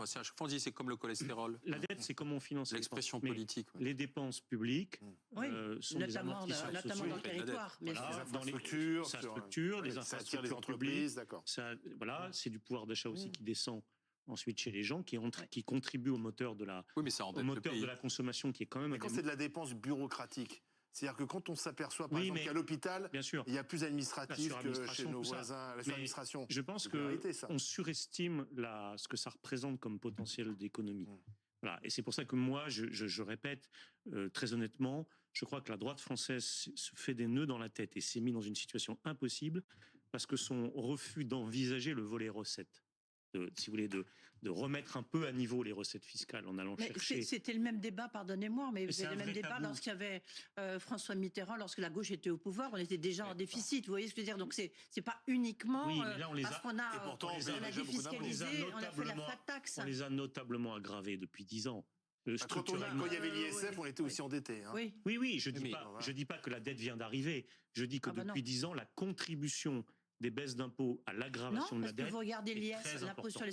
C'est à chaque fois on dit c'est comme le cholestérol. La dette, c'est comment on finance l'expression les politique. Les dépenses publiques sont notamment des amortisseurs dans le territoire. Voilà, les infrastructures, les infrastructures infrastructures publiques. d'accord. Voilà, c'est du pouvoir d'achat aussi qui descend ensuite chez les gens, qui contribuent au moteur de la, de la consommation, qui est quand même... Mais quand c'est de la dépense bureaucratique, c'est-à-dire que quand on s'aperçoit, par exemple, qu'à l'hôpital, il y a plus administratif que chez nos voisins, la suradministration. Je pense qu'on surestime ce que ça représente comme potentiel d'économie. Voilà. Et c'est pour ça que moi, je répète, très honnêtement, je crois que la droite française se fait des nœuds dans la tête et s'est mis dans une situation impossible parce que son refus d'envisager le volet recettes, si vous voulez, de remettre un peu à niveau les recettes fiscales en allant chercher... C'était le même débat, pardonnez-moi, mais c'était le même débat lorsqu'il y avait François Mitterrand, lorsque la gauche était au pouvoir, on était déjà en déficit, vous voyez ce que je veux dire? Donc c'est pas uniquement parce qu'on a défiscalisé, on a fait la flat tax. On les a notablement aggravés depuis 10 ans. Quand il y avait l'ISF, on était aussi endettés. Hein. Oui, je dis pas que la dette vient d'arriver. Je dis que depuis 10 ans, la contribution des baisses d'impôts à l'aggravation de la dette vous regardez l'IS, l'impôt sur les